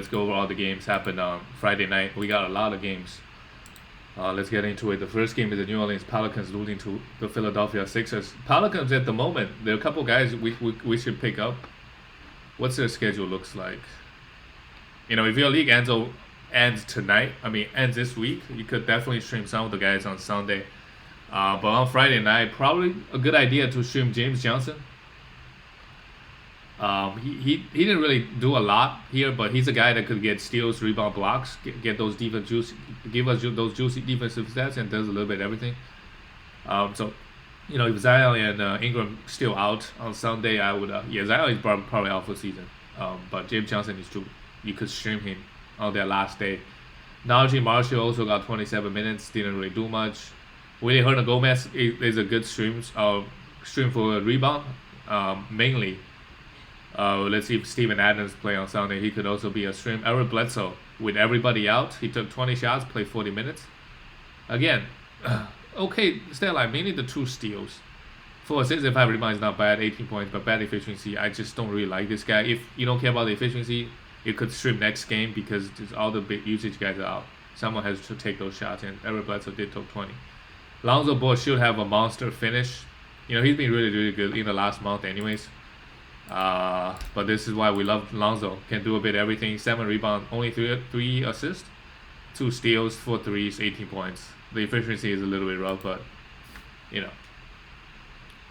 Let's go over all the games happened on Friday night. We got a lot of games. Let's get into it. The first game is the New Orleans Pelicans losing to the Philadelphia Sixers. Pelicans at the moment, there are a couple guys we should pick up. What's their schedule looks like? If your league ends tonight, ends this week, you could definitely stream some of the guys on Sunday. But on Friday night, probably a good idea to stream James Johnson. He didn't really do a lot here, but he's a guy that could get steals, rebound, blocks, get those give us those juicy defensive stats, and does a little bit of everything. If Zion and Ingram still out on Sunday, I would Zion is probably out for season. But James Johnson you could stream him on their last day. Najee Marshall also got 27 minutes, didn't really do much. Willie Hernan-Gomez is a good stream for a rebound, mainly. Let's see if Steven Adams play on Sunday. He could also be a stream. Eric Bledsoe, with everybody out, he took 20 shots, played 40 minutes. Again, okay, stat line, mainly the 2 steals. 4 assists and 5 rebounds, not bad. 18 points, but bad efficiency. I just don't really like this guy. If you don't care about the efficiency, you could stream next game because all the big usage guys are out. Someone has to take those shots, and Eric Bledsoe did take 20. Lonzo Ball should have a monster finish. He's been really, really good in the last month anyways. But this is why we love Lonzo. Can do a bit of everything. 7 rebounds, only 3 assists, 2 steals, 4 threes, 18 points. The efficiency is a little bit rough, but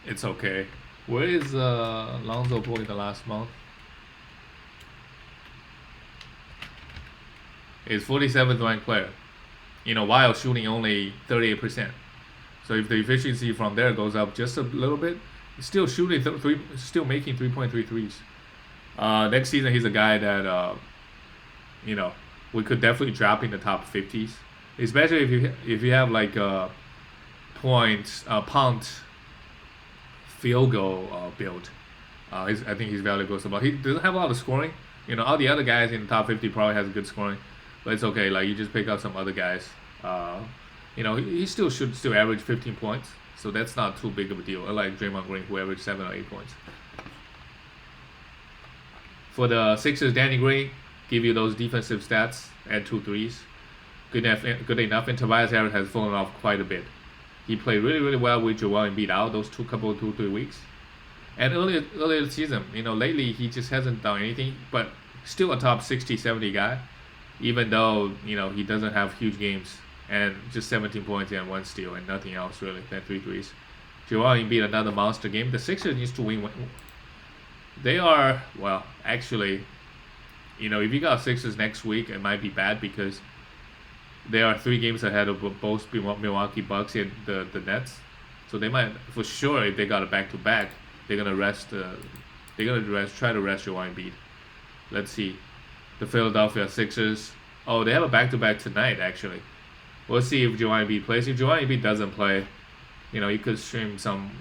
it's okay. Where is Lonzo Ball in the last month? He's 47th ranked player. While shooting only 38%. So if the efficiency from there goes up just a little bit, still shooting still making 3.3 threes. Next season, he's a guy that we could definitely drop in the top 50s, especially if you have like a punt field goal build. I think his value goes about. He doesn't have a lot of scoring. All the other guys in the top 50 probably has good scoring, but it's okay. Like you just pick up some other guys. He should still average 15 points. So that's not too big of a deal. Unlike Draymond Green, who averaged 7 or 8 points. For the Sixers, Danny Green give you those defensive stats and 2 threes. Good enough. And Tobias Harris has fallen off quite a bit. He played really, really well with Joel Embiid out those 2-3 weeks. And earlier this season, lately he just hasn't done anything. But still a top 60, 70 guy, even though he doesn't have huge games. And just 17 points and 1 steal and nothing else really than 3 threes. Joel Embiid, another monster game. The Sixers needs to win. They are, actually, if you got Sixers next week, it might be bad because they are 3 games ahead of both Milwaukee Bucks and the Nets. So they might, for sure, if they got a back-to-back, they're gonna try to rest Joel Embiid. Let's see. The Philadelphia Sixers. Oh, they have a back-to-back tonight actually. We'll see if Joel Embiid plays. If Joel Embiid doesn't play, you could stream some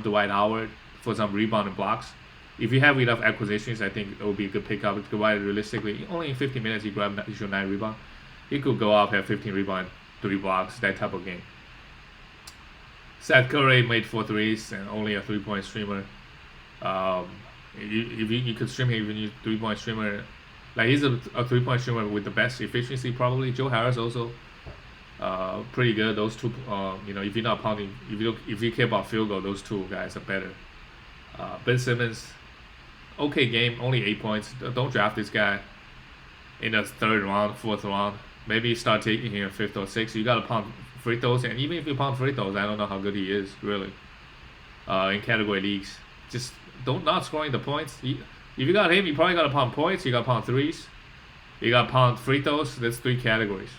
Dwight Howard for some rebound and blocks. If you have enough acquisitions, I think it would be a good pickup. Dwight realistically, only in 15 minutes, he should 9 rebound. He could go up, have 15 rebound, 3 blocks, that type of game. Seth Curry made 4 threes and only a 3-point streamer. If you could stream him, even you 3-point streamer. Like he's a 3-point streamer with the best efficiency probably. Joe Harris also pretty good. Those 2, if you're not pounding, if you care about field goal, those 2 guys are better. Ben Simmons, okay game, only 8 points. Don't draft this guy in the 3rd round, 4th round. Maybe start taking him in 5th or 6th. You gotta pound free throws, and even if you pound free throws, I don't know how good he is really. In category leagues, just not scoring the points. If you got him, you probably got to pound points, you got to pound threes, you got to pound free throws. That's 3 categories.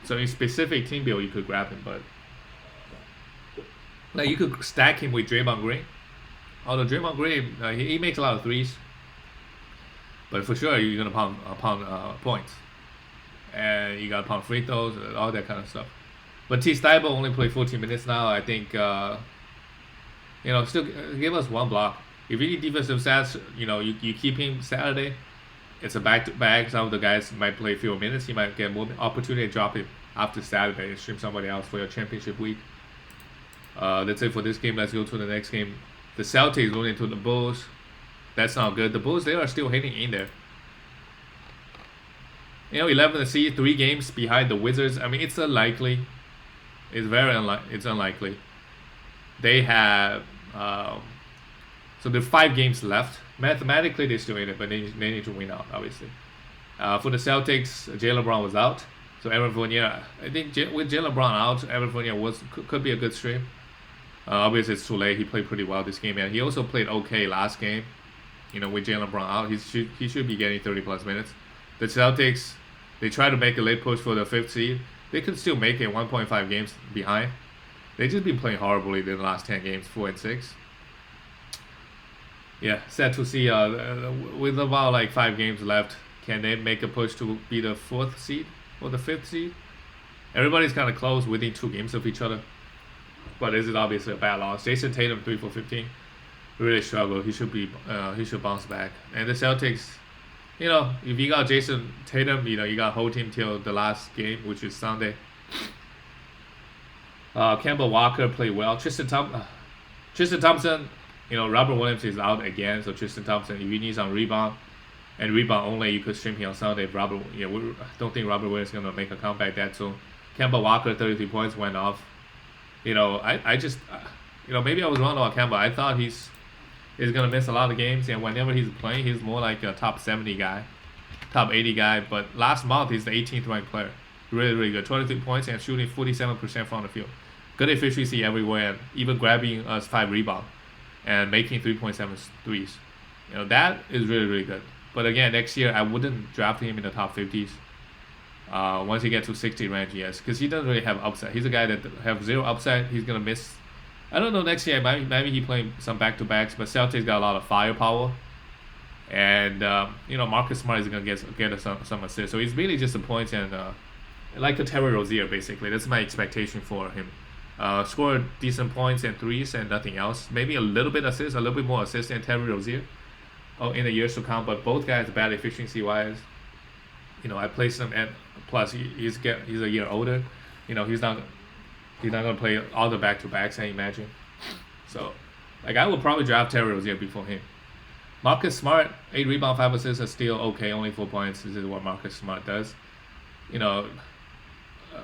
So in specific team build, you could grab him, but like you could stack him with Draymond Green. Although Draymond Green, he makes a lot of threes, but for sure you're gonna pound points, and you got to pound free throws, all that kind of stuff. But T. Stiebel only played 14 minutes now. I think still give us 1 block. If you need defensive stats, you keep him Saturday. It's a back-to-back. Some of the guys might play fewer minutes. You might get more opportunity to drop him after Saturday and stream somebody else for your championship week. That's it for this game. Let's go to the next game. The Celtics losing to the Bulls. That's not good. The Bulls, they are still hanging in there. 11th seed, 3 games behind the Wizards. I mean, it's unlikely. It's very unlikely. It's unlikely. They have so there's 5 games left. Mathematically, they still in it, but they need to win out, obviously. For the Celtics, Jaylen Brown was out, so Evan Fournier. I think with Jaylen Brown out, Evan Fournier could be a good stream. Obviously, it's too late. He played pretty well this game, and he also played okay last game. With Jaylen Brown out, he should be getting 30+ minutes. The Celtics, they try to make a late push for the 5th seed. They could still make it 1.5 games behind. They just been playing horribly in the last 10 games, 4 and 6. Yeah, sad to see. With about like 5 games left, can they make a push to be the 4th seed or the 5th seed? Everybody's kind of close within 2 games of each other. But this is obviously a bad loss. Jason Tatum 3 for 15, really struggled. He should bounce back. And the Celtics, if you got Jason Tatum, you got whole team till the last game, which is Sunday. Kemba Walker played well. Tristan Thompson, Robert Williams is out again, so Tristan Thompson, if you need some rebound and rebound only, you could stream him on Sunday. We don't think Robert Williams is gonna make a comeback that soon. Kemba Walker 33 points went off. I just maybe I was wrong about Kemba. I thought he's gonna miss a lot of games, and whenever he's playing, he's more like a top 70 guy, top 80 guy. But last month he's the 18th ranked player, really really good, 23 points and shooting 47% from the field, good efficiency everywhere, and even grabbing us 5 rebounds and making 3.7 threes. That is really really good. But again, next year I wouldn't draft him in the top 50s. Once he gets to 60 range, yes, because he doesn't really have upside. He's a guy that have 0 upside. He's gonna miss. I don't know next year. Maybe he playing some back-to-backs, but Celtics got a lot of firepower, and Marcus Smart is gonna get some assists. So he's really just a points and like a Terry Rozier basically. That's my expectation for him. Score decent points and threes and nothing else. Maybe a little bit assist, a little bit more assist than Terry Rozier. In the years to come, but both guys bad efficiency wise. I placed him at plus he's a year older. He's not gonna play all the back-to-backs, I imagine. So I would probably draft Terry Rozier before him. Marcus Smart, 8 rebound, 5 assists are still okay, only 4 points. This is what Marcus Smart does. A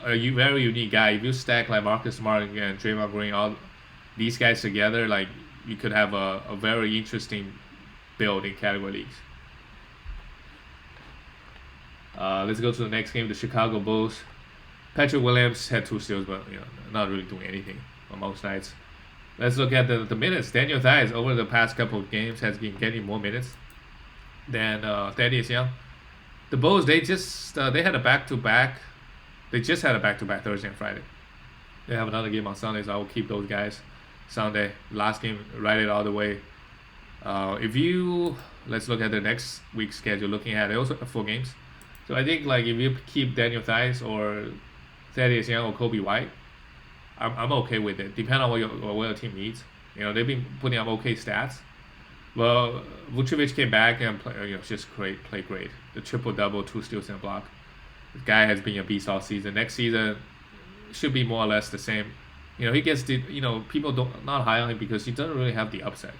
very unique guy. If you stack like Marcus Smart and Draymond Green, all these guys together, like you could have a very interesting build in category leagues. Let's go to the next game, the Chicago Bulls. Patrick Williams had 2 steals, but not really doing anything on most nights. Let's look at the minutes. Daniel Theis over the past couple of games has been getting more minutes than Thaddeus Young. The Bulls, they had a back-to-back. They just had a back-to-back Thursday and Friday. They have another game on Sunday, so I will keep those guys Sunday. Last game, ride it all the way. Let's look at the next week's schedule. Looking at it, also 4 games. So I think if you keep Daniel Theis or Thaddeus Young or Kobe White, I'm okay with it. Depending on what your team needs. They've been putting up okay stats. Well, Vucevic came back and just play great. The triple-double, 2 steals and a block. This guy has been a beast all season. Next season should be more or less the same. He gets people not high on him because he doesn't really have the upside.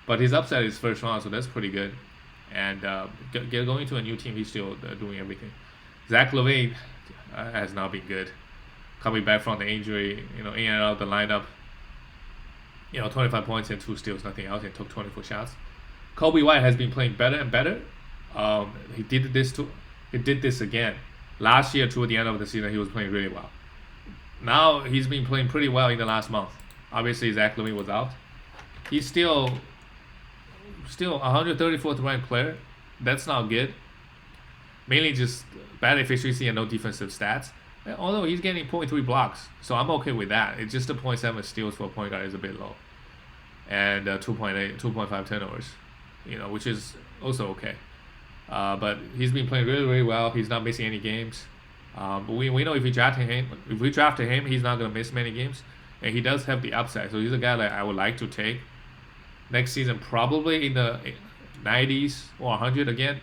But his upside is first round, so that's pretty good. And going to a new team, he's still doing everything. Zach LaVine has not been good. Coming back from the injury, in and out of the lineup. 25 points and 2 steals, nothing else, and took 24 shots. Kobe White has been playing better and better. He did this again. Last year, toward the end of the season, he was playing really well. Now he's been playing pretty well in the last month. Obviously, Zach LaVine was out. He's still 134th ranked player. That's not good. Mainly just bad efficiency and no defensive stats. Although he's getting 0.3 blocks, so I'm okay with that. It's just the 0.7 steals for a point guard is a bit low, and 2.5 turnovers, which is also okay. But he's been playing really, really well. He's not missing any games. But we know if we drafted him, he's not gonna miss many games, and he does have the upside. So he's a guy that I would like to take next season, probably in the 90s or 100 again.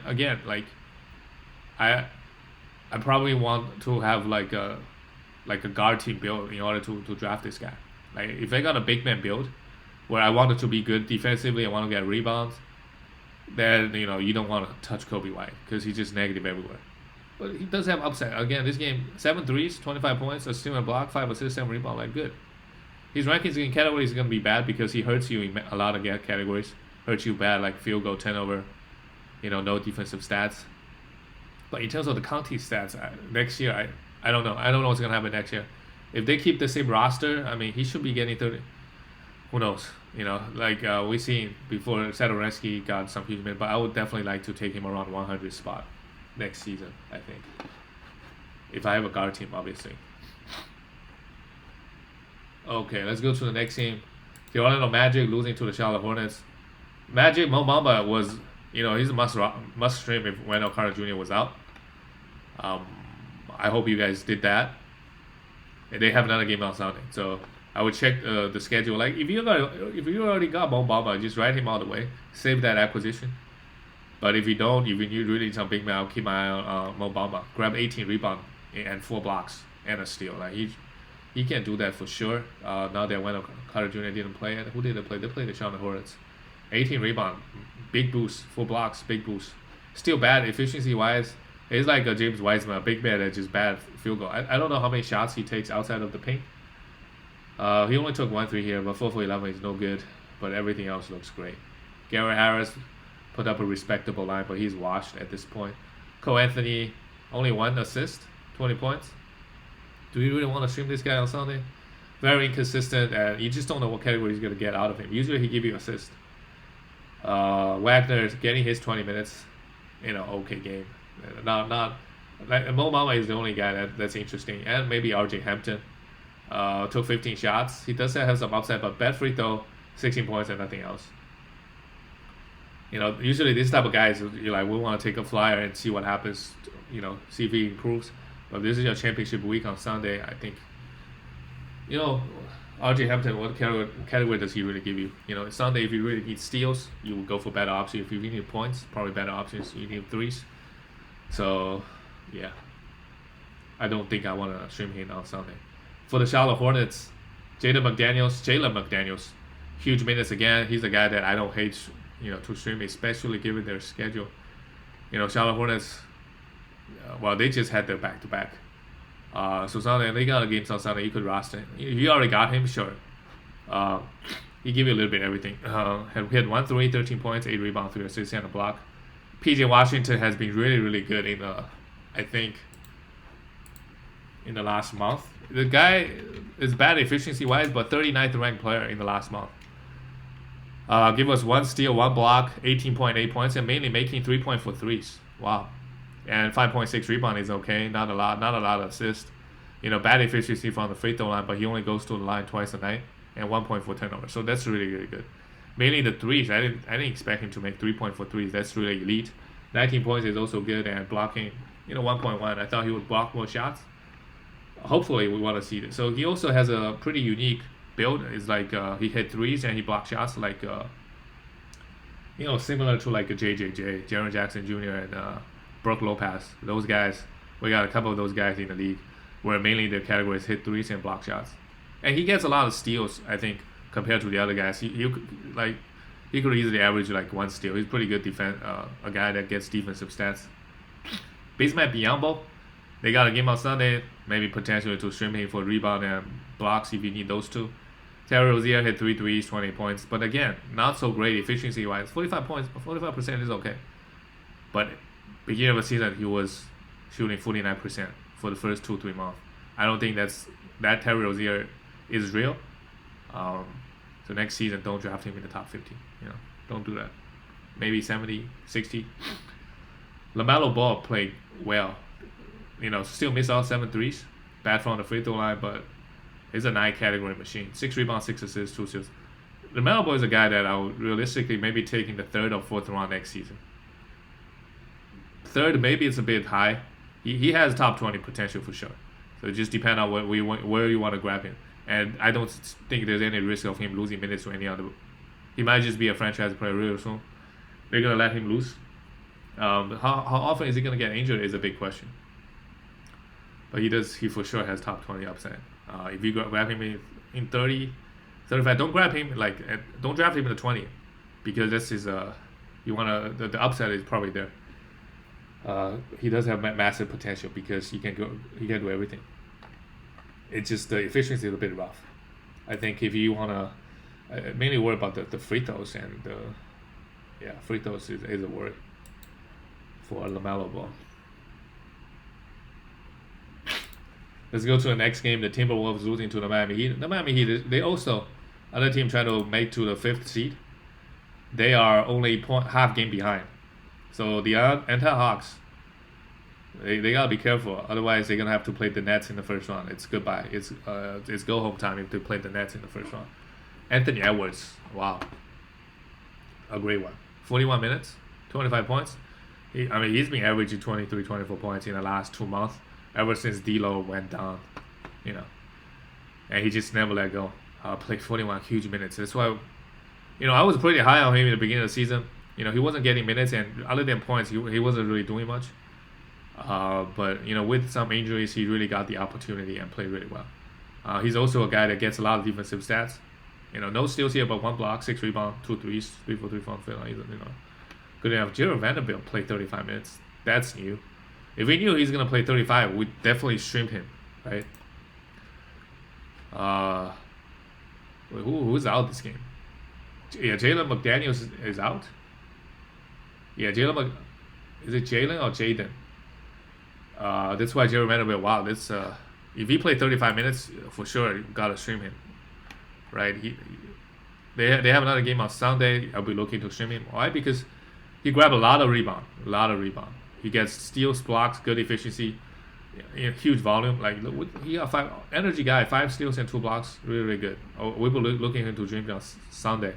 I probably want to have like a guard team build in order to draft this guy. Like if I got a big man build where I want it to be good defensively, I want to get rebounds, then you don't want to touch Kobe White because he's just negative everywhere. But he does have upside. Again, this game, 7 threes, 25 points, a steal and block, 5 assists, 7 rebound, like good. His rankings in categories is going to be bad because he hurts you in a lot of categories. Hurts you bad, like field goal, turnover, no defensive stats. But in terms of the county stats, next year, I don't know. I don't know what's going to happen next year. If they keep the same roster, I mean, he should be getting 30. Who knows? We seen before Sadorensky got some huge minutes, but I would definitely like to take him around 100 spot next season, I think. If I have a guard team, obviously. Okay, let's go to the next team. The Orlando Magic losing to the Charlotte Hornets. Magic, Mo Bamba was, he's a must stream if Wendell Carter Jr. was out. I hope you guys did that. And they have another game on Sunday, so I would check the schedule. Like if you already got Mo Bamba, just write him all the way. Save that acquisition. But if you don't, if you really need some big man, I'll keep my eye on Mo Bamba. Grab 18 rebound and 4 blocks and a steal. Like he can do that for sure. Now that Wendell Carter Jr. didn't play, and who did they play? They played the Charlotte Hornets. 18 rebound, big boost, 4 blocks, big boost. Still bad efficiency wise. It's like a James Wiseman, a big man that's just bad field goal. I don't know how many shots he takes outside of the paint. He only took 1 3 here, but 4 for 11 is no good. But everything else looks great. Garrett Harris put up a respectable line, but he's washed at this point. Cole Anthony, only 1 assist, 20 points. Do you really want to stream this guy on Sunday? Very inconsistent, and you just don't know what category he's going to get out of him. Usually he give you assist. Wagner is getting his 20 minutes in an okay game. Not like Mo Bamba is the only guy that's interesting, and maybe RJ Hampton. Took 15 shots. He does have some upside, but bad free throw, 16 points and nothing else. Usually this type of guys, you're like, we want to take a flyer and see what happens. See if he improves. But this is your championship week on Sunday. I think, RJ Hampton, what category does he really give you? Sunday, if you really need steals, you will go for better options. If you really need points, probably better options. You need threes. So, yeah. I don't think I want to stream him on Sunday. For the Charlotte Hornets, Jalen McDaniels, huge minutes again. He's a guy that I don't hate, to stream, especially given their schedule. Charlotte Hornets, they just had their back-to-back. So Sunday, they got a game on Sunday. You could roster him. If you already got him, sure. He give you a little bit of everything. He had 1 3, 13 points, 8 rebounds, 3 assists, and a block. PJ Washington has been really, really good in the last month. The guy is bad efficiency-wise, but 39th ranked player in the last month. Give us 1 steal, 1 block, 18.8 points, and mainly making 3.4 threes. Wow. And 5.6 rebound is okay. Not a lot of assists. Bad efficiency from the free throw line, but he only goes to the line twice a night, and 1.4 turnovers. So that's really, really good. Mainly the threes. I didn't expect him to make 3.4 threes. That's really elite. 19 points is also good, and blocking, 1.1. I thought he would block more shots. Hopefully, we want to see this. So he also has a pretty unique build. It's like he hit threes and he blocked shots like, similar to like a JJJ, Jaren Jackson Jr. and Brook Lopez. Those guys, we got a couple of those guys in the league where mainly their categories hit threes and block shots. And he gets a lot of steals, I think, compared to the other guys. He could easily average like 1 steal. He's pretty good a guy that gets defensive stats. Bismack Biyombo, they got a game on Sunday, maybe potentially to stream him for rebound and blocks if you need those two. Terry Rozier hit 3 threes, 20 points, but again, not so great efficiency-wise. 45 points, 45% is okay. But beginning of the season, he was shooting 49% for the first 2-3 months. I don't think that Terry Rozier is real. So next season, don't draft him in the top 50. Don't do that. Maybe 70, 60. LaMelo Ball played well. Still missed out 7 threes. Bad from the free throw line, but he's a 9 category machine. 6 rebounds, 6 assists, 2 steals. LaMelo Ball is a guy that I would realistically maybe take in the 3rd or 4th round next season. 3rd, maybe it's a bit high. He has top 20 potential for sure. So it just depends on where you want to grab him. And I don't think there's any risk of him losing minutes to any other. He might just be a franchise player real soon. They're going to let him loose. How often is he going to get injured is a big question. But he for sure has top 20 upside. If you grab him in 30, 35, don't grab him don't draft him in the 20, because this is the upside is probably there. He does have massive potential because he can do everything. It's just the efficiency is a bit rough. I think if you wanna mainly worry about the free throws and free throws is a worry for LaMelo Ball. Let's go to the next game. The Timberwolves losing to the Miami Heat. The Miami Heat, they also, other team trying to make to the 5th seed. They are only half game behind. So the anti-Hawks, they gotta be careful. Otherwise, they're gonna have to play the Nets in the first round. It's goodbye. It's go home time if they play the Nets in the first round. Anthony Edwards, wow, a great one. 41 minutes, 25 points. He's been averaging 23, 24 points in the last 2 months. Ever since D'Lo went down, and he just never let go. Played 41 huge minutes. That's why, I was pretty high on him in the beginning of the season. He wasn't getting minutes, and other than points, he wasn't really doing much. But with some injuries, he really got the opportunity and played really well. He's also a guy that gets a lot of defensive stats. No steals here, but 1 block, 6 rebounds, 2 threes, 3 for 3 from field. Good enough. Jared Vanderbilt played 35 minutes. That's new. If we knew he's gonna play 35, we'd definitely stream him, right? Who's out this game? Yeah, Jalen McDaniels is out. Yeah, is it Jalen or Jaden? That's why Jared Vanderbilt. Wow, this if he played 35 minutes, for sure you gotta stream him, right? They have another game on Sunday. I'll be looking to stream him. Why? Because he grabbed a lot of rebound. He gets steals, blocks, good efficiency, huge volume. Like he got 5 energy guy, 5 steals and 2 blocks, really, really good. We'll be looking into dreaming on Sunday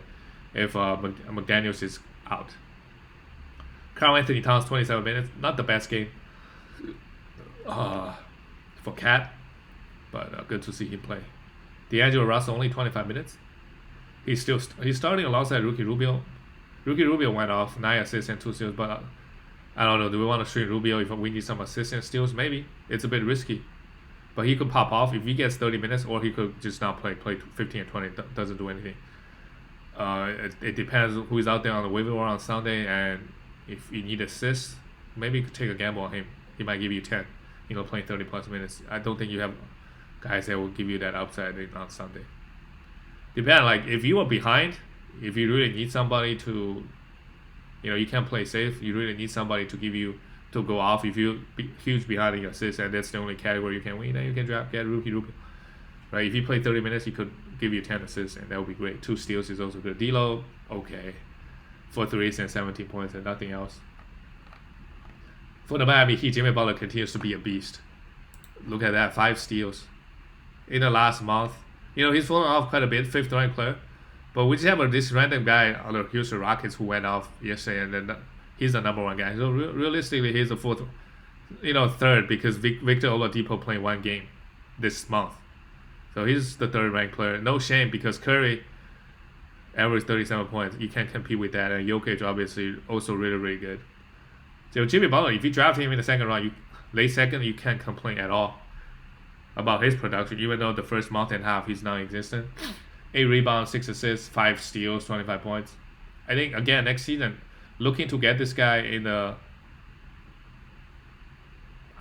if McDaniels is out. Karl Anthony Towns 27 minutes, not the best game for Cat, but good to see him play. D'Angelo Russell only 25 minutes. He's starting alongside Ricky Rubio. Ricky Rubio went off 9 assists and 2 steals, but I don't know. Do we want to stream Rubio if we need some assists and steals? Maybe. It's a bit risky. But he could pop off if he gets 30 minutes, or he could just not play 15 and 20. Doesn't do anything. It depends who's out there on the waiver wire on Sunday, and if you need assists, maybe you could take a gamble on him. He might give you 10, playing 30 plus minutes. I don't think you have guys that will give you that upside on Sunday. Depends. Like if you are behind, if you really need somebody to, you can't play safe. You really need somebody to give you to go off. If you're huge behind in your assists and that's the only category you can win, then you can get Ricky Rubio. Right? If you play 30 minutes, he could give you 10 assists, and that would be great. 2 steals is also good. D'Lo, okay, 4 threes and 17 points and nothing else. For the Miami Heat, Jimmy Butler continues to be a beast. Look at that, 5 steals in the last month. He's fallen off quite a bit, 5th ranked player. But we just have this random guy on the Houston Rockets who went off yesterday, and then he's the number 1 guy. So realistically, he's the 4th, 3rd, because Victor Oladipo played 1 game this month. So he's the 3rd ranked player. No shame, because Curry averaged 37 points. You can't compete with that. And Jokic obviously also really, really good. So Jimmy Butler, if you draft him in the 2nd round, late 2nd, you can't complain at all about his production, even though the first month and a half he's non-existent. 8 rebounds, 6 assists, 5 steals, 25 points. I think, again, next season, looking to get this guy in the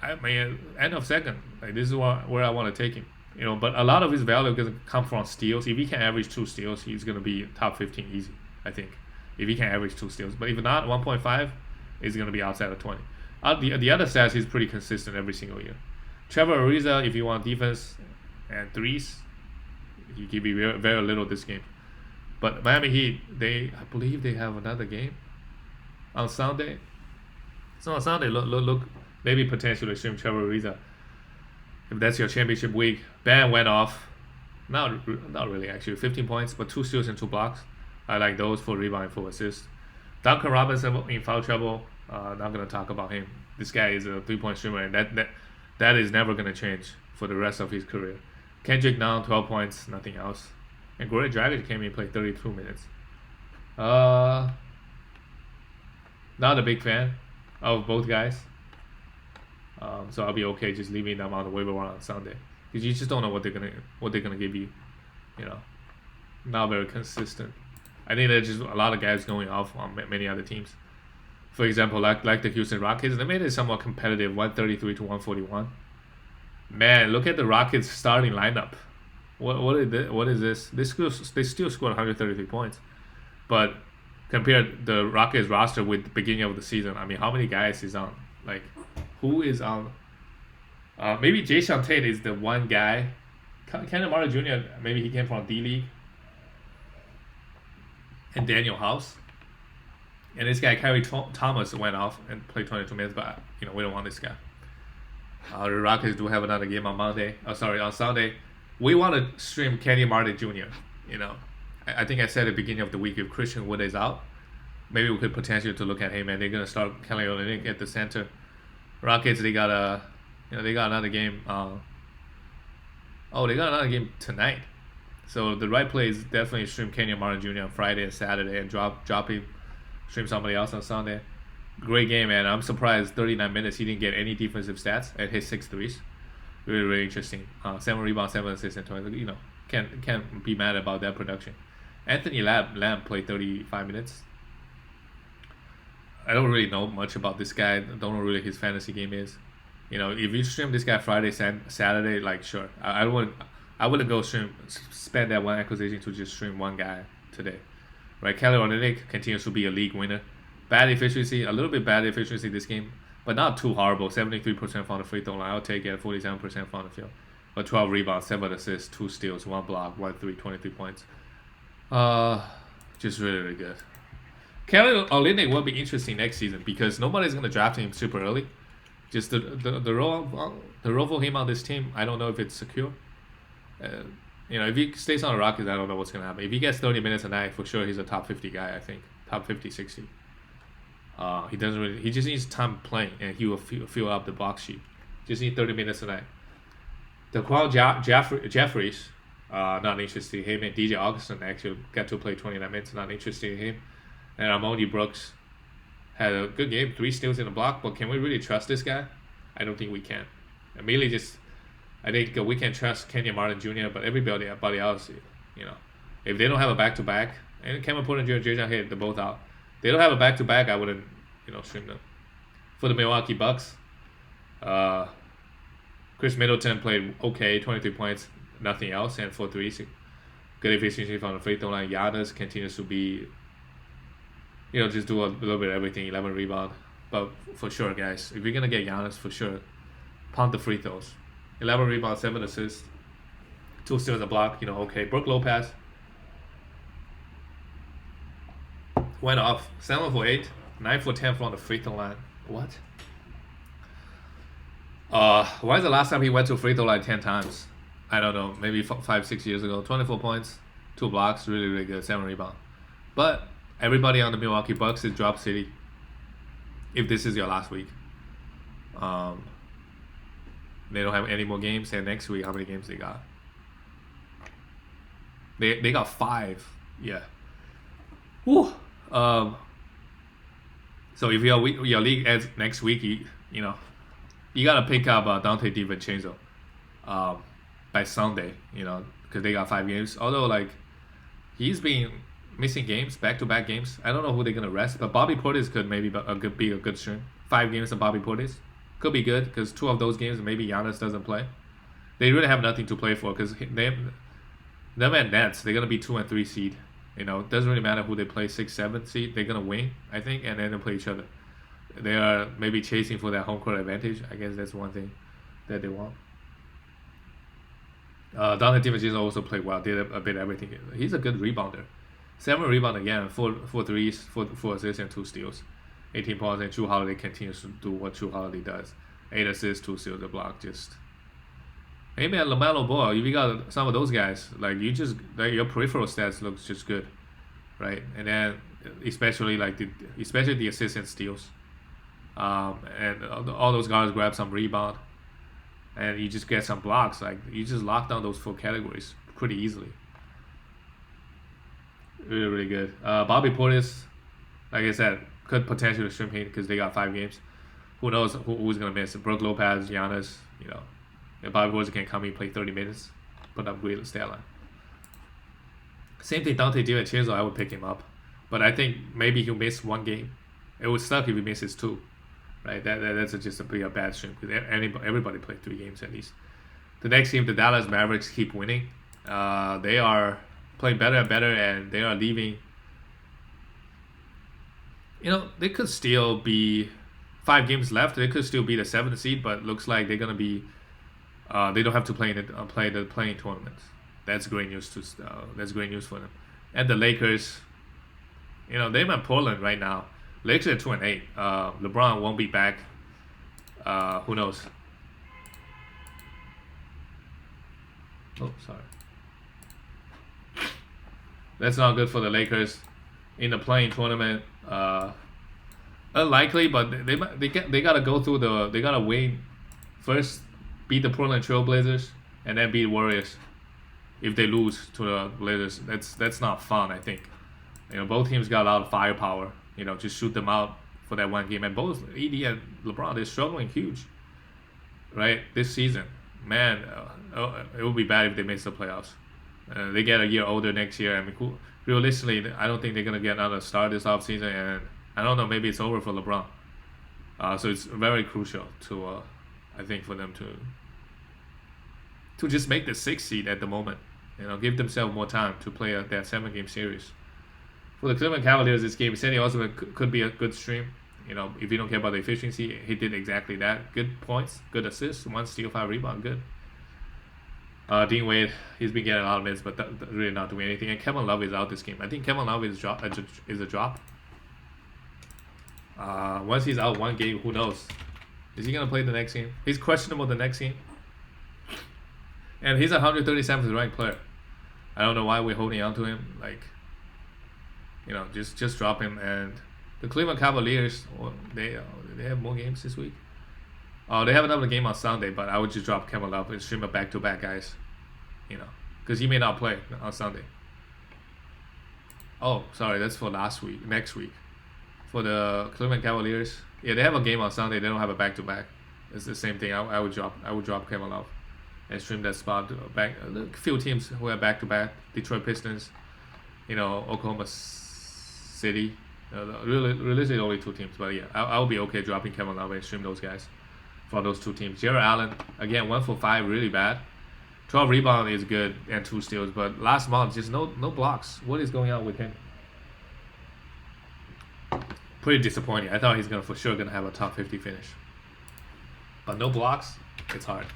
end of 2nd. Like, this is where I want to take him. But a lot of his value is going to come from steals. If he can average 2 steals, he's going to be top 15 easy, I think. If he can average 2 steals. But if not, 1.5 is going to be outside of 20. The other stats, he's pretty consistent every single year. Trevor Ariza, if you want defense and threes, he give you very, very little this game. But Miami Heat, I believe they have another game on Sunday. So on Sunday, look maybe potentially stream Trevor Ariza. If that's your championship week. Bam went off. Not really, actually. 15 points, but 2 steals and 2 blocks. I like those for rebound and for assist. Duncan Robinson in foul trouble. Not going to talk about him. This guy is a 3-point streamer, and that is never going to change for the rest of his career. Kendrick Nunn, 12 points, nothing else. And Goran Dragic came in and played 32 minutes. Not a big fan of both guys. So I'll be okay just leaving them on the waiver wire on Sunday, because you just don't know what they're gonna give you. Not very consistent. I think there's just a lot of guys going off on many other teams. For example, like the Houston Rockets, they made it somewhat competitive, 133 to 141. Man, look at the Rockets starting lineup. What is this? They still scored 133 points, but compared the Rockets roster with the beginning of the season, I mean, how many guys is on? Like, who is on? Maybe Jason Tate is the one guy. Kenneth Martin Jr. Maybe he came from D League. And Daniel House. And this guy, Kyrie Thomas, went off and played 22 minutes, but we don't want this guy. The Rockets do have another game on on Sunday. We want to stream Kenny Martin Jr. I think I said at the beginning of the week, if Christian Wood is out, maybe we could potentially to look at him, and they're gonna start Kelly Olynyk at the center. Rockets, they got another game. They got another game tonight. So the right play is definitely stream Kenyon Martin Jr. on Friday and Saturday, and drop him, stream somebody else on Sunday. Great game, man. I'm surprised 39 minutes he didn't get any defensive stats and hit 6 threes. Really, really interesting. 7 rebounds, 7 assists, and 20. Can't be mad about that production. Anthony Lamb played 35 minutes. I don't really know much about this guy. Don't know really his fantasy game is. If you stream this guy Friday, Saturday, like sure. I wouldn't go spend that one acquisition to just stream one guy today, right? Kelly Olynyk continues to be a league winner. Bad efficiency, a little bit bad efficiency this game, but not too horrible. 73% from the free throw line. I'll take it. 47% from the field, but 12 rebounds, 7 assists, 2 steals, 1 block, 1 3, 23 points. Just really, really good. Kelly Olynyk will be interesting next season because nobody's gonna draft him super early. Just the role for him on this team, I don't know if it's secure. If he stays on the Rockets, I don't know what's gonna happen. If he gets 30 minutes a night, for sure he's a top 50 guy. I think top 50, 60. He just needs time playing, and he will fill up the box sheet. Just need 30 minutes a night. Daquan Jeffries, not interested in him, and DJ Augustin actually got to play 29 minutes. Not interested in him, and Amoni Brooks had a good game, 3 steals in the block, but can we really trust this guy? I don't think we can. I think we can trust Kenyon Martin Jr., but everybody else, if they don't have a back-to-back, and Kevin Porter Jr. and Jason Tate, they're both out. They don't have a back-to-back, I wouldn't, stream them. For the Milwaukee Bucks, Chris Middleton played okay, 23 points, nothing else, and 4 threes. Good efficiency from the free throw line. Giannis continues to be, just do a little bit of everything, 11 rebound. But for sure, guys, if you're going to get Giannis, for sure, pound the free throws. 11 rebounds, 7 assists, 2 steals a block, okay. Brook Lopez went off, 7 for 8, 9 for 10 from the free throw line. What? When's the last time he went to free throw line 10 times? I don't know, maybe 5-6 years ago. 24 points, 2 blocks, really, really good, 7 rebounds. But everybody on the Milwaukee Bucks is drop city. If this is your last week, they don't have any more games. And next week, how many games they got? They got 5. Yeah. Whew. So if your league ends next week, you gotta pick up Dante DiVincenzo by Sunday. Because they got 5 games. Although he's been missing games, back-to-back games. I don't know who they're gonna rest, but Bobby Portis could maybe be a good stream. 5 games of Bobby Portis could be good because 2 of those games maybe Giannis doesn't play. They really have nothing to play for because them and Nets, they're gonna be 2 and 3 seed. It doesn't really matter who they play, 6, 7 seed. They're gonna win, I think, and then they'll play each other. They are maybe chasing for that home court advantage. I guess that's one thing that they want. Dante DiVincenzo also played well, did a bit of everything. He's a good rebounder. 7 rebounds again, 4 threes, 4 assists, and 2 steals. 18 points, and Jrue Holiday continues to do what Jrue Holiday does. 8 assists, 2 steals, a block. Hey man, LaMelo Ball, if you got some of those guys, your peripheral stats looks just good, right? And then especially the assists and steals, and all those guys grab some rebound, and you just get some blocks. You just lock down those 4 categories pretty easily. Really, really good. Bobby Portis, like I said, could potentially stream him because they got 5 games. Who knows who's gonna miss? Brook Lopez, Giannis, If Bobby Portis can come in, play 30 minutes, put up great stat line. Same thing, Dante DiVincenzo, I would pick him up, but I think maybe he'll miss 1 game, It would suck if he misses 2, right? That's just a bad streak because everybody played 3 games at least. The next game, the Dallas Mavericks keep winning. They are playing better and better, and they are leaving. They could still be 5 games left. They could still be the 7th seed, but looks like they're gonna be. They don't have to play the playing tournaments. That's great news that's great news for them. And the Lakers, they're in Portland right now. Lakers are 2-8. LeBron won't be back. Who knows? Oh, sorry. That's not good for the Lakers in the playing tournament. Unlikely, but they gotta go through they gotta win first, beat the Portland Trail Blazers, and then beat Warriors. If they lose to the Blazers, that's not fun. I think, both teams got a lot of firepower. Just shoot them out for that one game. And both AD and LeBron, they're struggling huge, right? This season, man, it would be bad if they miss the playoffs. They get a year older next year. I mean, realistically, I don't think they're gonna get another start this offseason, and I don't know, maybe it's over for LeBron. So it's very crucial to, I think, for them to just make the 6th seed at the moment. Give themselves more time to play that 7-game series. For the Cleveland Cavaliers, this game, Sandy Osman could be a good stream. If you don't care about the efficiency, he did exactly that. Good points, good assists, 1 steal, 5 rebound, good. Dean Wade, he's been getting a lot of minutes, but really not doing anything. And Kevin Love is out this game. I think Kevin Love is a drop. Once he's out one game, who knows? Is he gonna play the next game? He's questionable the next game. And he's a 137th ranked player. I don't know why we're holding on to him. Just drop him. And the Cleveland Cavaliers, they have more games this week. They have another game on Sunday, but I would just drop Kevin Love and stream a back-to-back, guys. Because he may not play on Sunday. Oh, sorry, that's for next week. For the Cleveland Cavaliers, yeah, they have a game on Sunday. They don't have a back-to-back. It's the same thing. I would drop Kevin Love and stream that spot back. A few teams who have back-to-back: Detroit Pistons, Oklahoma City. Realistically, only 2 teams, but yeah, I'll be okay dropping Kevin Love and stream those guys for those 2 teams. Jared Allen, again, 1 for 5, really bad. 12 rebound is good and 2 steals, but last month just no blocks. What is going on with him? Pretty disappointing. I thought he's for sure gonna have a top 50 finish, but no blocks. It's hard.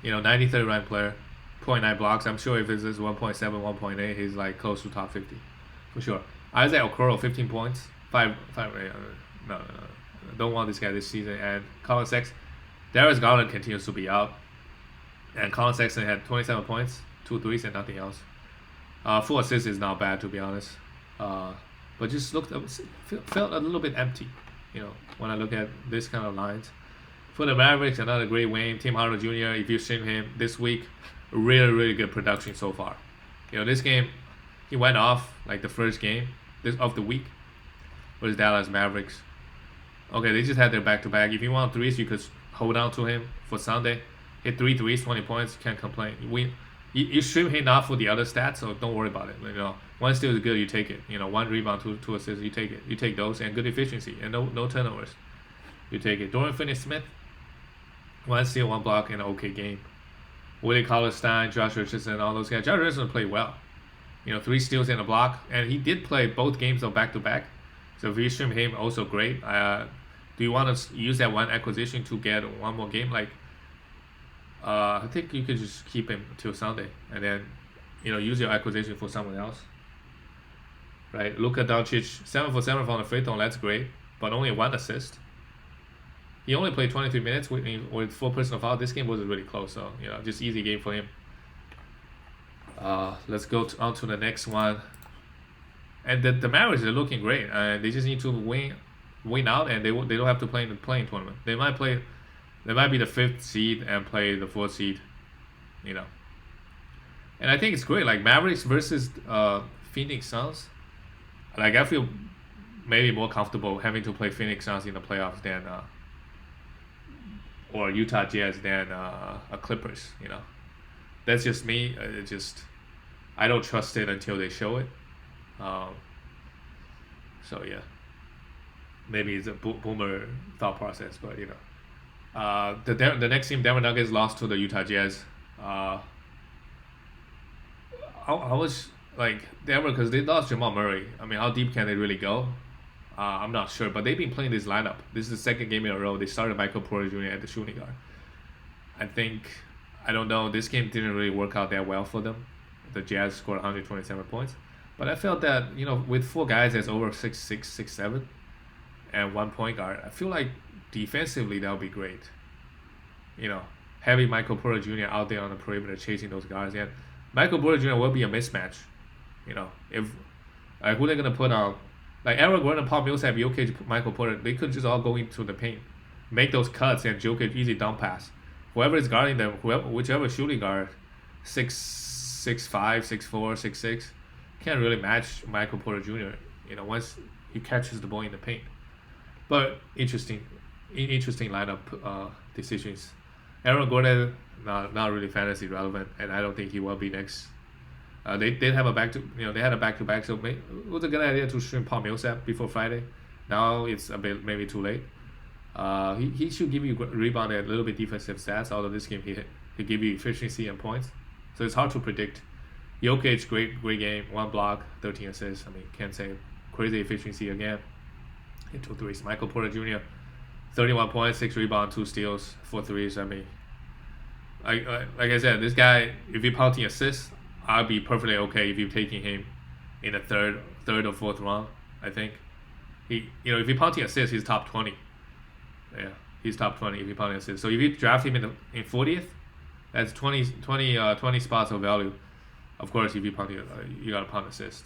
93rd ranked player, 0.9 blocks. I'm sure if this is 1.7, 1.8, he's close to top 50 for sure. Isaac Okoro, 15 points, 5. No. Don't want this guy this season. And Colin Sexton, Darius Garland continues to be out, and Colin Sexton had 27 points, 2 threes, and nothing else. 4 assists is not bad, to be honest. But just felt a little bit empty, when I look at this kind of lines. For the Mavericks, another great win. Tim Hardaway Jr., if you stream him this week, really, really good production so far. This game, he went off the first game of the week with Dallas Mavericks. Okay, they just had their back-to-back. If you want threes, you could hold on to him for Sunday. Hit 3 threes, 20 points, can't complain. You stream him not for the other stats, so don't worry about it. 1 steal is good, you take it. 1 rebound, 2 assists, you take it. You take those, and good efficiency, and no turnovers. You take it. Dorian Finney-Smith, 1 steal, 1 block, and an okay game. Willie Cauley-Stein, Josh Richardson, all those guys. Josh Richardson played well. 3 steals and a block, and he did play both games of back-to-back. So if you stream him, also great. Do you want to use that 1 acquisition to get 1 more game? I think you could just keep him till Sunday, and then use your acquisition for someone else. Right? Luka Doncic, 7 for 7 from the free throw. That's great, but only 1 assist. He only played 23 minutes with 4 personal fouls. This game was really close, so just easy game for him. Let's go on to the next one. And the Mavericks are looking great. They just need to win out, and they don't have to play in the playing tournament. They might be the 5th seed and play the 4th seed, And I think it's great. Mavericks versus Phoenix Suns. I feel maybe more comfortable having to play Phoenix Suns in the playoffs than or Utah Jazz than a Clippers. That's just me. I don't trust it until they show it. So yeah. maybe it's a boomer thought process, but the next team, Denver Nuggets, lost to the Utah Jazz. I was like Denver because they lost Jamal Murray. I mean, how deep can they really go? I'm not sure, but they've been playing this lineup. This is the second game in a row. They started Michael Porter Jr. at the shooting guard. I don't know, this game didn't really work out that well for them. The Jazz scored 127 points. But I felt that, with four guys that's over 6'6", 6'7", and one point guard, I feel like defensively that would be great. Having Michael Porter Jr. out there on the perimeter chasing those guys. And Michael Porter Jr. will be a mismatch. If who they're going to put on, like Aaron Gordon, Paul Millsap, Jokic, Michael Porter, they could just all go into the paint, make those cuts, and Jokic easy dump pass. Whoever is guarding them, whichever shooting guard, 6'5", 6'4", 6'6", can't really match Michael Porter Jr. Once he catches the ball in the paint. But interesting lineup decisions. Aaron Gordon not really fantasy relevant, and I don't think he will be next. They did have they had a back to back, so it was a good idea to stream Paul Millsap before Friday. Now it's a bit maybe too late. He should give you rebound and a little bit defensive stats. Although this game he give you efficiency and points, so it's hard to predict. Jokic, great game, 1 block, 13 assists. I mean, can't say crazy efficiency again. Hit 2 threes. Michael Porter Jr. 31 points, 6 rebounds, 2 steals, 4 threes. I mean, like I said, this guy, if you're counting assists, I'd be perfectly okay if you're taking him in the third or fourth round. I think if you're counting assists, he's top 20. Yeah, he's top 20 if you're counting assists. So if you draft him in 40th, that's 20 spots of value. Of course, if you counting, you got to pound assist.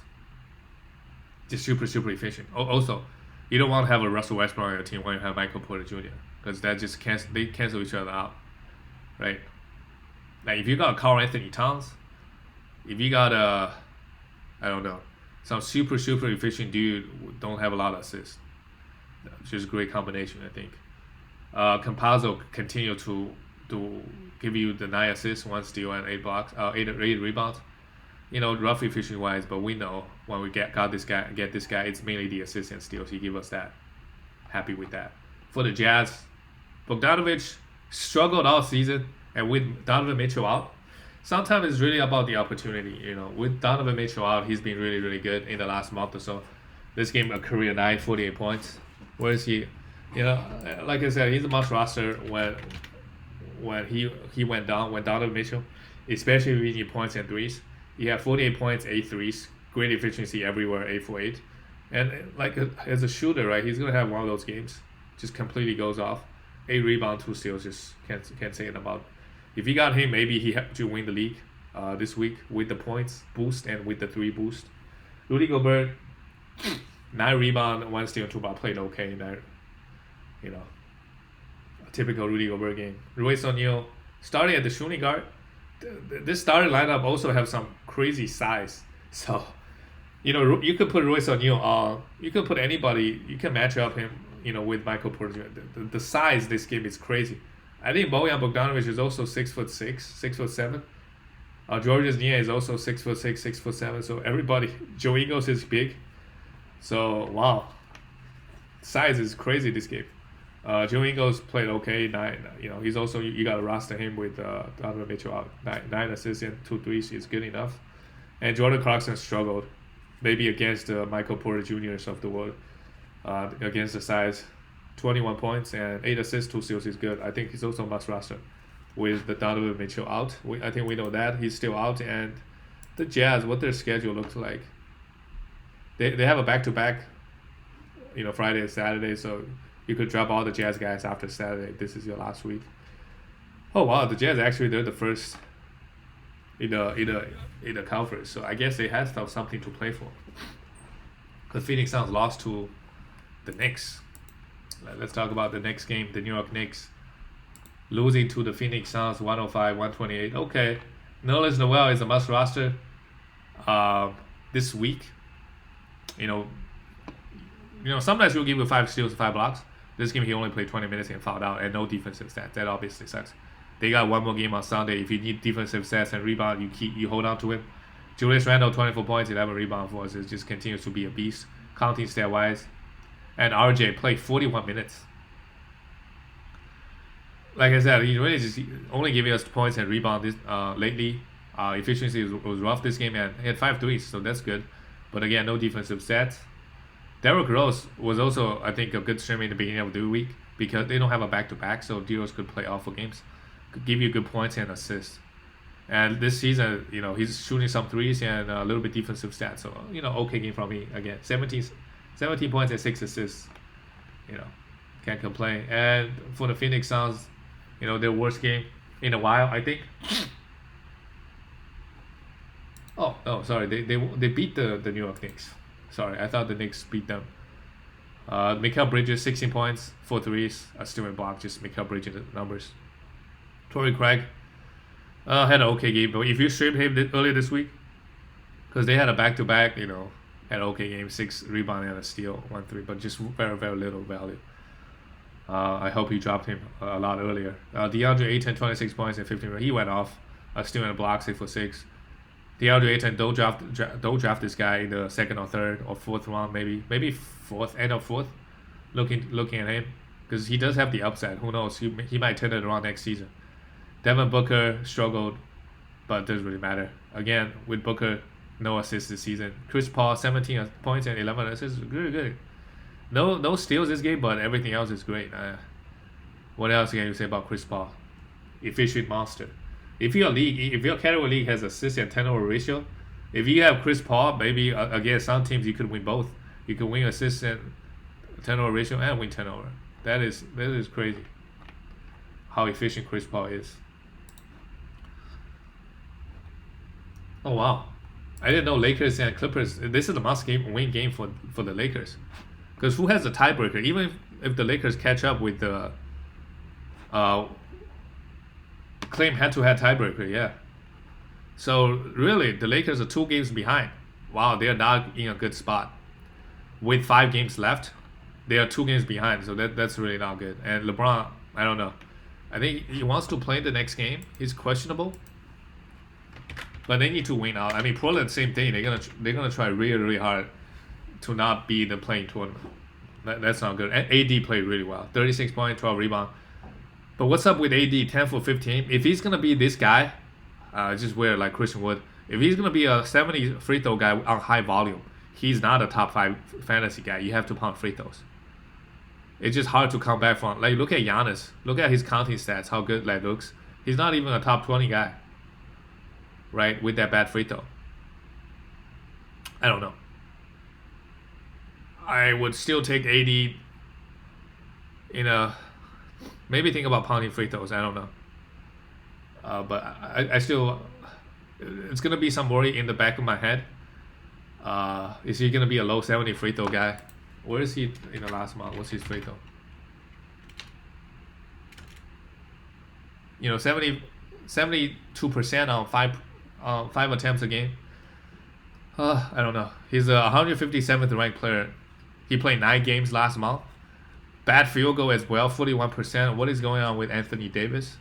Just super efficient. Also, you don't want to have a Russell Westbrook on your team when you have Michael Porter Jr. because that just they cancel each other out, right? Like if you got Karl Anthony Towns, if you got I don't know, some super efficient dude don't have a lot of assists, just a great combination. I think. Campazzo continue to give you the 9 assists, 1 steal, and 8 blocks, 8 rebounds. Roughly efficient wise, but we know when we get this guy, it's mainly the assists and steals. He give us that. Happy with that. For the Jazz, Bogdanovic struggled all season, and with Donovan Mitchell out, sometimes it's really about the opportunity. With Donovan Mitchell out, he's been really good in the last month or so. This game a career 9, 48 points. Where is he? Like I said, he's a must roster when he went down, when Donovan Mitchell, especially with your points and threes. He had 48 points, 8 threes, great efficiency everywhere, 8 for 8. And as a shooter, right, he's gonna have one of those games, just completely goes off. 8 rebounds, 2 steals, just can't say it about. If you got him, maybe he helped you win the league this week with the points boost and with the 3 boost. Rudy Gobert, 9 rebounds, 1 steal, 2 block, played okay in that. A typical Rudy Gobert game. Royce O'Neal starting at the shooting guard. This starting lineup also have some crazy size. So, you could put Royce O'Neal on. You could put anybody. You can match up him, with Michael Porter Jr. The size this game is crazy. I think Bojan Bogdanovic is also 6'6", 6'7". Georges Niang is also 6'6", 6'7". So everybody, Joe Ingles is big. So wow, size is crazy this game. Joe Ingles played okay. 9, he's also you got to roster him with Donovan Mitchell out. 9 assists and 2 threes is good enough. And Jordan Clarkson struggled, maybe against the Michael Porter Jr.'s of the world, against the size. 21 points and 8 assists, 2 steals is good. I think he's also must roster with the Donovan Mitchell out. I think we know that he's still out. And the Jazz, what their schedule looks like, they have a back-to-back, Friday and Saturday, so you could drop all the Jazz guys after Saturday. This is your last week. Oh wow, the Jazz actually they're the first in the conference, so I guess they have something to play for. The Phoenix Suns lost to the Knicks. Let's talk about the next game. The New York Knicks losing to the Phoenix Suns 105-128. Okay, Nerlens Noel is a must roster this week. Sometimes he'll give you 5 steals, 5 blocks. This game he only played 20 minutes and fouled out and no defensive stats. That obviously sucks. They got one more game on Sunday. If you need defensive stats and rebound, you hold on to him. Julius Randle 24 points, 11 rebounds for us. It just continues to be a beast. Counting stat wise, and RJ played 41 minutes. Like I said, he really just only giving us points and rebound this lately. Efficiency was rough this game, and he had 5 threes, so that's good. But again, no defensive stats. Derrick Rose was also, I think, a good streamer in the beginning of the week because they don't have a back-to-back, so D-Rose could play awful games, could give you good points and assists. And this season, he's shooting some threes and a little bit defensive stats. So, okay game from me again. 17 points and 6 assists. Can't complain. And for the Phoenix Suns, their worst game in a while, I think. Oh, sorry. They beat the New York Knicks. Sorry, I thought the Knicks beat them. Mikal Bridges, 16 points, 4 threes. I still in block, just Mikal Bridges numbers. Torrey Craig had an okay game, but if you streamed him earlier this week, because they had a back-to-back, had an okay game, 6 rebound and a steal, 1 3, but just very, very little value. I hope you dropped him a lot earlier. DeAndre Ayton, 26 points and 15. He went off. Still in a block, 6 for 6. DeAndre Ayton, don't draft this guy in the 2nd or 3rd or 4th round, maybe 4th, end of 4th. Looking at him, because he does have the upside. Who knows? He might turn it around next season. Devin Booker struggled, but it doesn't really matter. Again, with Booker, no assists this season. Chris Paul, 17 points and 11 assists, good. No steals this game, but everything else is great. What else can you say about Chris Paul? Efficient monster. If your category league has assist and turnover ratio, if you have Chris Paul, maybe again some teams you could win both. You can win assist and turnover ratio and win turnover. That is crazy. How efficient Chris Paul is. Oh wow, I didn't know Lakers and Clippers. This is a must-win game for the Lakers, because who has the tiebreaker? Even if the Lakers catch up with the claim head-to-head tiebreaker, yeah. So really, the Lakers are 2 games behind. Wow, they are not in a good spot. With 5 games left, they are 2 games behind. So that's really not good. And LeBron, I don't know. I think he wants to play the next game. He's questionable, but they need to win out. I mean, Portland, same thing. They're gonna try really, really hard to not be in the playing tournament. That's not good. And AD played really well. 36 points, 12 rebound. But what's up with AD? 10 for 15. If he's gonna be this guy, just wear like Christian Wood. If he's gonna be a 70 free throw guy on high volume, he's not a top 5 fantasy guy. You have to pound free throws. It's just hard to come back from. Like, look at Giannis. Look at his counting stats, how good that looks. He's not even a top 20 guy, right, with that bad free throw. I don't know. I would still take AD maybe think about pounding free throws. I don't know. But I still, it's going to be some worry in the back of my head. Is he going to be a low 70 free throw guy? Where is he in the last month? What's his free throw? 72% on 5 attempts a game. I don't know. He's a 157th ranked player. He played 9 games last month. Bad field goal as well, 41%. What is going on with Anthony Davis?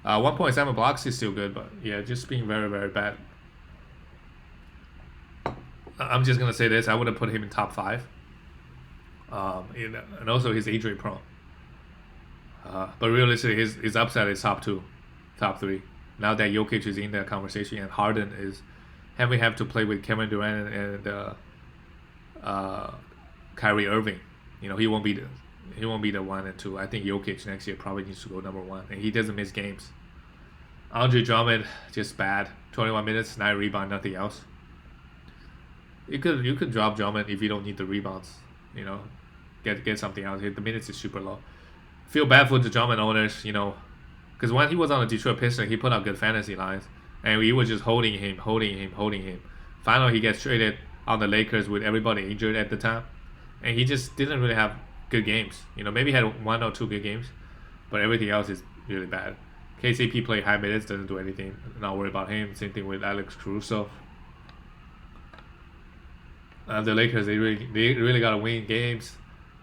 1.7 blocks is still good, but yeah, just being very, very bad. I'm just going to say this. I would have put him in top 5. And also he's injury prone. But realistically, his upside is top 2, top 3. Now that Jokic is in that conversation and Harden is, and we have to play with Kevin Durant and Kyrie Irving. He won't be the 1 and 2. I think Jokic next year probably needs to go number 1, and he doesn't miss games. Andre Drummond, just bad. 21 minutes, 9 rebound, nothing else. You could drop Drummond if you don't need the rebounds. Get something out. The minutes is super low. Feel bad for the Drummond owners, because when he was on the Detroit Pistons, he put out good fantasy lines, and we were just holding him. Finally, he gets traded on the Lakers with everybody injured at the time, and he just didn't really have good games. Maybe he had 1 or 2 good games, but everything else is really bad. KCP played high minutes, doesn't do anything. Not worried about him. Same thing with Alex Caruso. The Lakers, they really gotta win games.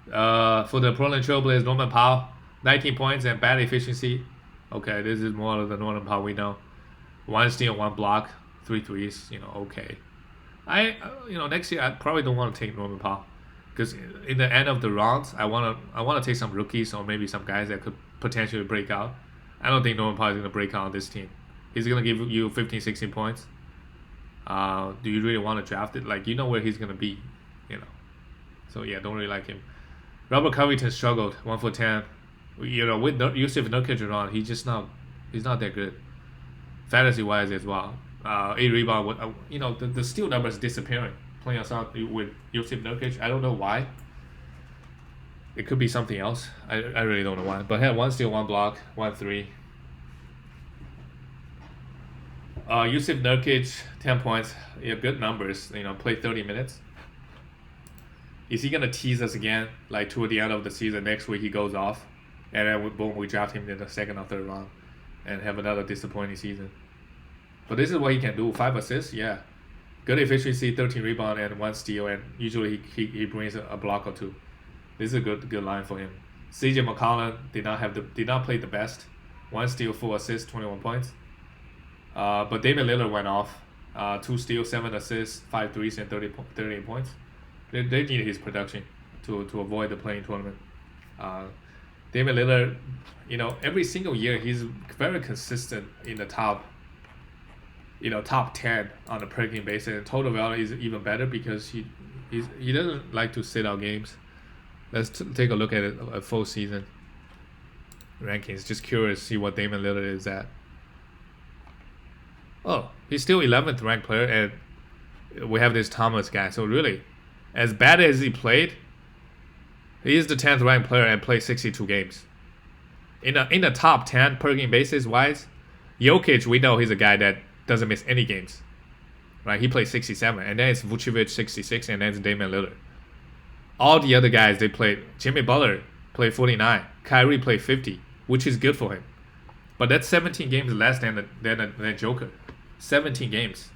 For the Portland Trailblazers, Norman Powell, 19 points and bad efficiency. Okay, this is more of the Norman Powell we know. 1 steal, 1 block, 3 threes. Okay. Next year I probably don't want to take Norman Powell. Because in the end of the rounds, I wanna take some rookies or maybe some guys that could potentially break out. I don't think Norman Powell is gonna break out on this team. He's gonna give you 15, 16 points. Do you really want to draft it? Like, you know where he's gonna be, you know. So yeah, don't really like him. Robert Covington struggled 1 for 10. You know, with Yusuf Nurkic around, he's not that good. Fantasy wise as well. 8 rebound. You know, the steal numbers disappearing. Playing us out with Yusuf Nurkic. I don't know why. It could be something else. I really don't know why. But he had 1 steal, 1 block, 1 3. Yusuf Nurkic, 10 points. Yeah, good numbers. You know, played 30 minutes. Is he gonna tease us again? Like toward the end of the season, next week he goes off, and then we draft him in the 2nd or 3rd round, and have another disappointing season. But this is what he can do. 5 assists, yeah. Good efficiency, 13 rebound and 1 steal, and usually he brings a block or 2. This is a good line for him. CJ McCollum did not play the best. 1 steal, 4 assists, 21 points. But David Lillard went off. 2 steals, 7 assists, 5 threes, and 38 points. They needed his production to avoid the playing tournament. David Lillard, you know, every single year he's very consistent in the top 10 on a per game basis. And total value is even better because he doesn't like to sit out games. Let's take a look at it, a full season rankings. Just curious to see what Damian Lillard is at. Oh, he's still 11th ranked player, and we have this Thomas guy. So really, as bad as he played, he is the 10th ranked player and played 62 games. In the top 10 per game basis wise, Jokic, we know he's a guy that doesn't miss any games, right? He plays 67, and then it's Vucevic 66, and then it's Damian Lillard. All the other guys they played. Jimmy Butler played 49, Kyrie played 50, which is good for him, but that's 17 games less than Joker. 17 games.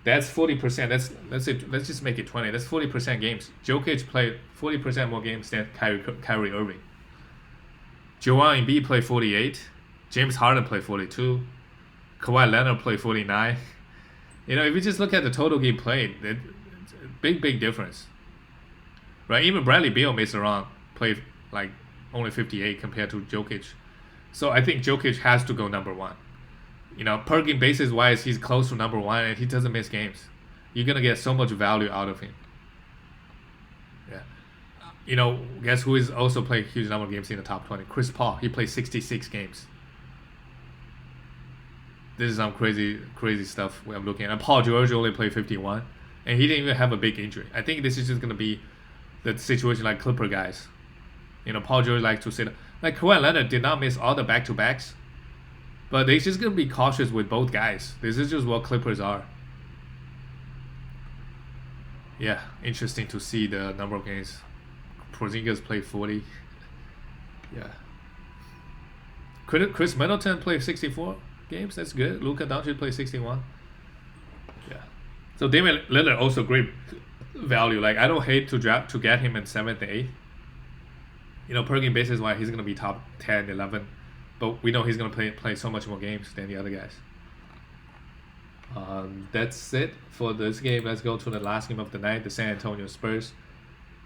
That's 40%. Let's just make it 20. That's 40% games. Jokic played 40% more games than Kyrie Irving. Joel Embiid played 48. James Harden played 42. Kawhi Leonard played 49. You know, if you just look at the total game played, it's a big difference. Right? Even Bradley Beal messed around, played like only 58 compared to Jokic. So I think Jokic has to go number 1. You know, per game basis wise, he's close to number 1 and he doesn't miss games. You're going to get so much value out of him. Yeah. You know, guess who is also playing a huge number of games in the top 20? Chris Paul. He played 66 games. This is some crazy stuff I'm looking at. And Paul George only played 51. And he didn't even have a big injury. I think this is just going to be the situation like Clipper guys. You know, Paul George likes to sit. Like Kawhi Leonard did not miss all the back-to-backs. But they're just going to be cautious with both guys. This is just what Clippers are. Yeah, interesting to see the number of games. Porzingis played 40. Yeah. Chris Middleton played 64 games. That's good. Luka Doncic played 61. Yeah. So Damian Lillard also great value. Like, I don't hate to get him in 7th and 8th. You know, per game basis wise, he's going to be top 10, 11. But we know he's going to play so much more games than the other guys. That's it for this game. Let's go to the last game of the night. The San Antonio Spurs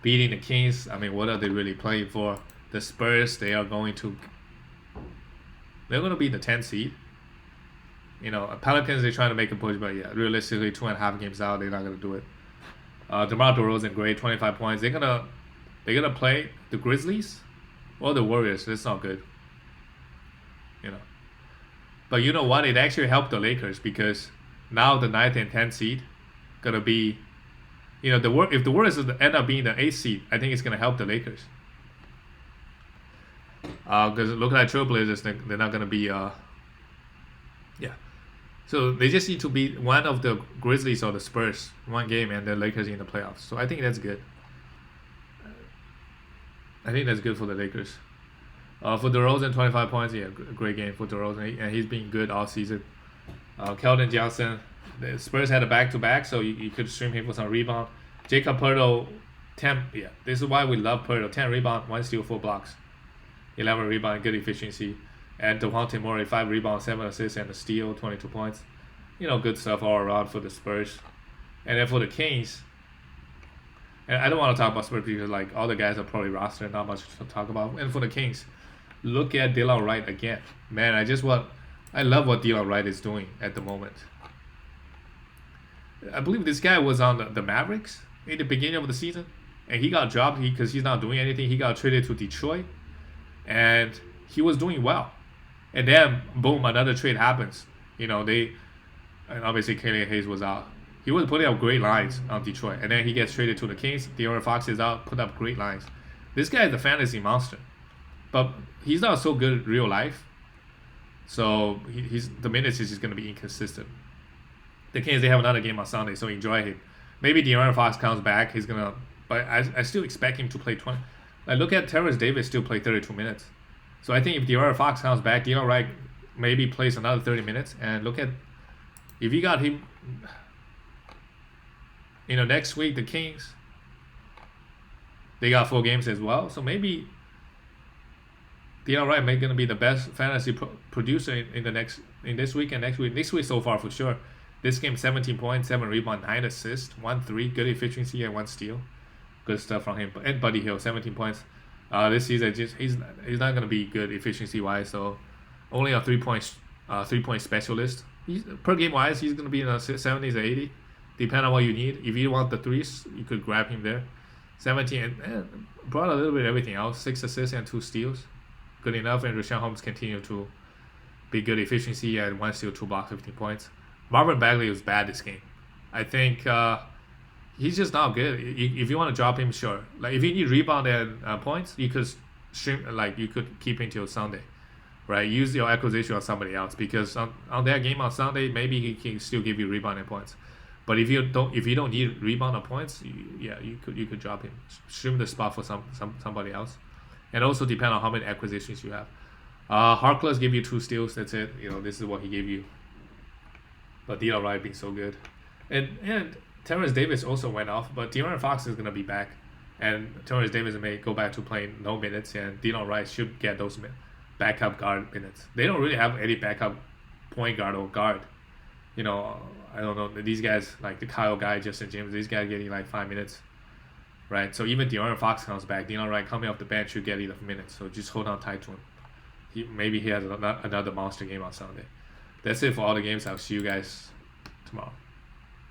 beating the Kings. I mean, what are they really playing for? The Spurs, they're going to be the 10th seed. You know, Pelicans, they're trying to make a push, but yeah, realistically, 2.5 games out, they're not going to do it. DeMar DeRozan, great, 25 points. They're gonna play the Grizzlies or the Warriors. That's not good. You know. But you know what? It actually helped the Lakers because now the 9th and 10th seed gonna be, you know, if the Warriors end up being the 8th seed, I think it's gonna help the Lakers. Because look at Trailblazers, they're not gonna be yeah. So they just need to beat one of the Grizzlies or the Spurs one game, and the Lakers in the playoffs. So I think that's good. I think that's good for the Lakers. For DeRozan, 25 points. Yeah, great game for DeRozan, and he's been good all season. Keldon Johnson, the Spurs had a back-to-back, so you could stream him for some rebound. Jacob Poeltl, 10. Yeah, this is why we love Poeltl. 10 rebound, 1 steal, 4 blocks, 11 rebound, good efficiency. And DeJounte Murray, 5 rebounds, 7 assists, and a steal, 22 points. You know, good stuff all around for the Spurs. And then for the Kings, And I don't want to talk about Spurs because like all the guys are probably rostered, not much to talk about. And for the Kings, look at Dylan Wright again. Man, I love what Dylan Wright is doing at the moment. I believe this guy was on the Mavericks in the beginning of the season, and he got dropped because he's not doing anything. He got traded to Detroit, and he was doing well. And then boom, another trade happens. And obviously Kelly Hayes was out. He was putting up great lines on Detroit, and then he gets traded to the Kings. De'Aaron Fox is out, put up great lines. This guy is a fantasy monster, but he's not so good in real life. So the minutes is just going to be inconsistent. The Kings, they have another game on Sunday, so enjoy him. Maybe De'Aaron Fox comes back. He's gonna, but I still expect him to play 20. Like look at Terrence Davis still play 32 minutes. So I think if De'Aaron Fox comes back, Dylan Wright maybe plays another 30 minutes. And look at if you got him. Next week the Kings, they got 4 games as well. So maybe Dylan Wright may gonna be the best fantasy producer in this week and next week. This week so far for sure. This game 17 points, 7 rebounds, 9 assists, 1 3, good efficiency and 1 steal. Good stuff from him. And Buddy Hield, 17 points. This season he's not gonna be good efficiency wise. So only a 3-point specialist. Per game wise, he's gonna be in the 70s or 80, depending on what you need. If you want the threes, you could grab him there. 17 and brought a little bit of everything else. 6 assists and 2 steals, good enough. And Rashawn Holmes continue to be good efficiency and 1 steal, 2 blocks, 15 points. Marvin Bagley was bad this game. I think he's just not good. If you want to drop him, sure. Like if you need rebound and points, you could you could keep him till Sunday, right? Use your acquisition on somebody else because on that game on Sunday, maybe he can still give you rebound and points. But if you don't need rebound or points, you could drop him, stream the spot for somebody else, and also depend on how many acquisitions you have. Harkless give you 2 steals. That's it. This is what he gave you. But Dylan Wright being so good, and Terrence Davis also went off, but De'Aaron Fox is gonna be back, and Terrence Davis may go back to playing no minutes, and Dylan Wright should get those backup guard minutes. They don't really have any backup point guard or guard. I don't know, these guys like the Kyle guy, Justin James, these guys getting like 5 minutes, right? So even De'Aaron Fox comes back, Dylan Wright coming off the bench should get enough minutes. So just hold on tight to him. Maybe he has another monster game on Sunday. That's it for all the games. I'll see you guys tomorrow.